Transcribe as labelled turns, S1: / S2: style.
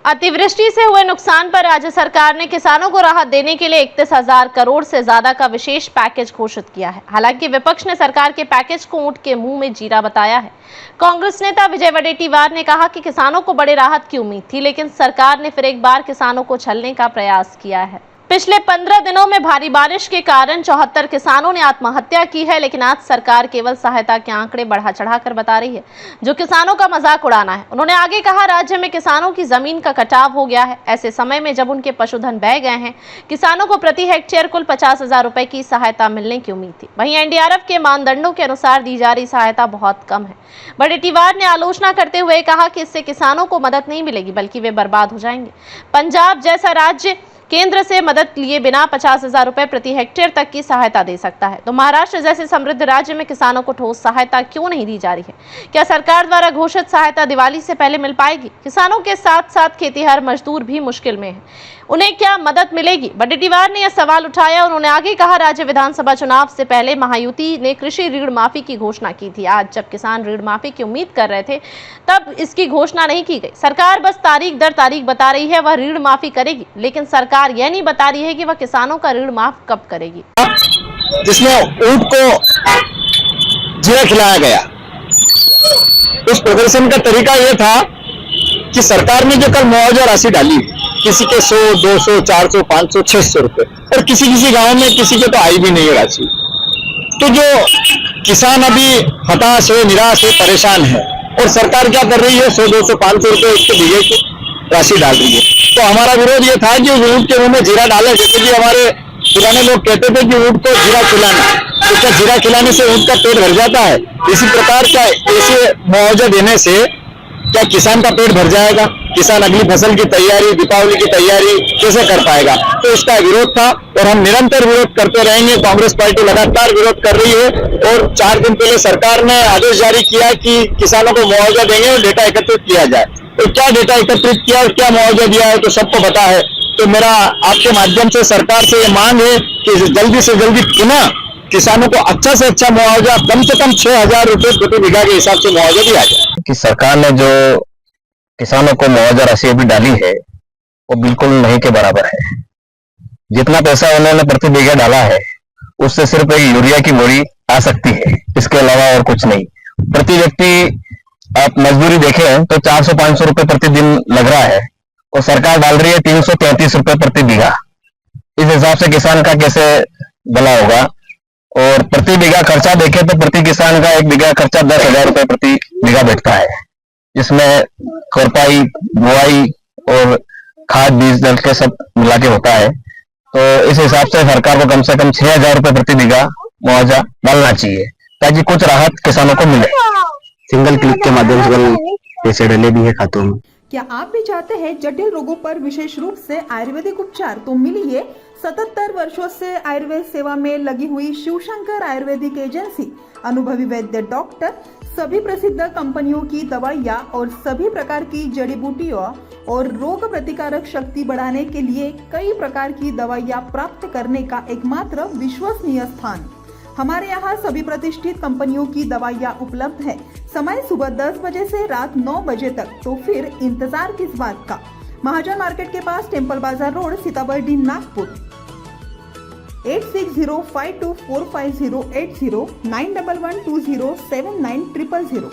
S1: अतिवृष्टि से हुए नुकसान पर राज्य सरकार ने किसानों को राहत देने के लिए 31,000 करोड़ से ज्यादा का विशेष पैकेज घोषित किया है। हालांकि विपक्ष ने सरकार के पैकेज को ऊंट के मुंह में जीरा बताया है। कांग्रेस नेता विजय वडेट्टीवार ने कहा कि किसानों को बड़े राहत की उम्मीद थी, लेकिन सरकार ने फिर एक बार किसानों को छलने का प्रयास किया है। पिछले 15 दिनों में भारी बारिश के कारण 74 किसानों ने आत्महत्या की है, लेकिन आज सरकार केवल सहायता के आंकड़े बढ़ा चढ़ाकर बता रही है, जो किसानों का मजाक उड़ाना है। उन्होंने आगे कहा, राज्य में किसानों की जमीन का कटाव हो गया है। ऐसे समय में जब उनके पशुधन बह गए हैं, किसानों को प्रति हेक्टेयर कुल 50,000 रुपए की सहायता मिलने की उम्मीद थी। वहीं एनडीआरएफ के मानदंडों के अनुसार दी जा रही सहायता बहुत कम है। वडेट्टीवार ने आलोचना करते हुए कहा कि इससे किसानों को मदद नहीं मिलेगी, बल्कि वे बर्बाद हो जाएंगे। पंजाब जैसा राज्य केंद्र से मदद लिए बिना 50,000 रुपए प्रति हेक्टेयर तक की सहायता दे सकता है, तो महाराष्ट्र जैसे समृद्ध राज्य में किसानों को ठोस सहायता क्यों नहीं दी जा रही है? क्या सरकार द्वारा घोषित सहायता दिवाली से पहले मिल पाएगी? किसानों के साथ साथ खेतीहर मजदूर भी मुश्किल में हैं, उन्हें क्या मदद मिलेगी? वडेट्टीवार ने यह सवाल उठाया। उन्होंने आगे कहा, राज्य विधानसभा चुनाव से पहले महायुति ने कृषि ऋण माफी की घोषणा की थी। आज जब किसान ऋण माफी की उम्मीद कर रहे थे, तब इसकी घोषणा नहीं की गई। सरकार बस तारीख दर तारीख बता रही है वह ऋण माफी करेगी, लेकिन सरकार यह नहीं बता रही है कि वह किसानों का ऋण माफ कब करेगी।
S2: जिसमें ऊंट को जीरा खिलाया गया, उस प्रदर्शन का तरीका यह था कि सरकार ने जो कल मुआवजा राशि डाली, किसी के 100, 200, 400, 500, 600 रुपए, और किसी किसी गांव में किसी के तो आई भी नहीं राशि। तो जो किसान अभी हताश है, निराश है, परेशान है, और सरकार क्या कर रही है, 100, 200, 500 रुपए उसके बीघे की राशि डाल रही है। तो हमारा विरोध ये था कि उस ऊंट के मुंह में जीरा डाले, जैसे कि हमारे पुराने लोग कहते थे कि ऊंट को जीरा खिलाना, तो क्या जीरा खिलाने से ऊंट का पेट भर जाता है? इसी प्रकार का ऐसे मुआवजा देने से क्या किसान का पेट भर जाएगा? किसान अगली फसल की तैयारी, दीपावली की तैयारी कैसे कर पाएगा? तो इसका विरोध था और हम निरंतर विरोध करते रहेंगे। कांग्रेस पार्टी लगातार विरोध कर रही है और 4 दिन पहले सरकार ने आदेश जारी किया कि किसानों को मुआवजा देंगे और डेटा एकत्रित किया जाए। तो क्या डेटा एकत्रित किया और क्या मुआवजा दिया है तो सबको पता है। तो मेरा आपके माध्यम से सरकार से ये मांग है कि जल्दी से जल्दी पुनः किसानों को अच्छा से अच्छा मुआवजा, कम से कम 6,000 रुपए प्रति बीघा के हिसाब से मुआवजा दिया जाए।
S3: कि सरकार ने जो किसानों को मुआवजा राशि अभी डाली है वो बिल्कुल नहीं के बराबर है। जितना पैसा उन्होंने प्रति बीघा डाला है उससे सिर्फ एक यूरिया की बोरी आ सकती है, इसके अलावा और कुछ नहीं। प्रति व्यक्ति आप मजदूरी देखें तो 400-500 रुपए प्रतिदिन लग रहा है और सरकार डाल रही है 333 रुपए प्रति बीघा। इस हिसाब से किसान का कैसे भला होगा? और प्रति बीघा खर्चा देखें तो प्रति किसान का एक बीघा खर्चा 10,000 रुपए प्रति बीघा बैठता है, जिसमें खुरपाई, बुआई और खाद, बीज, जल के सब मिला के होता है। तो इस हिसाब से सरकार को कम से कम 6,000 रुपए प्रति बीघा मुआवजा डालना चाहिए ताकि कुछ राहत किसानों को मिले।
S4: सिंगल क्लिक के माध्यम से पैसे डले भी है खातों में।
S5: क्या आप भी चाहते हैं जटिल रोगों पर विशेष रूप से आयुर्वेदिक उपचार? तो मिलिए 77 वर्षों से आयुर्वेद सेवा में लगी हुई शिवशंकर आयुर्वेदिक एजेंसी। अनुभवी वैद्य डॉक्टर, सभी प्रसिद्ध कंपनियों की दवाइयाँ और सभी प्रकार की जड़ी बूटियों और रोग प्रतिकारक शक्ति बढ़ाने के लिए कई प्रकार की दवाइयाँ प्राप्त करने का एकमात्र विश्वसनीय स्थान। हमारे यहाँ सभी प्रतिष्ठित कंपनियों की दवाइयाँ उपलब्ध है। समय सुबह 10 बजे से रात 9 बजे तक, तो फिर इंतजार किस बात का? महाजन मार्केट के पास, टेम्पल बाजार रोड, सीताबर्डी, नागपुर। 8605245080 911207900।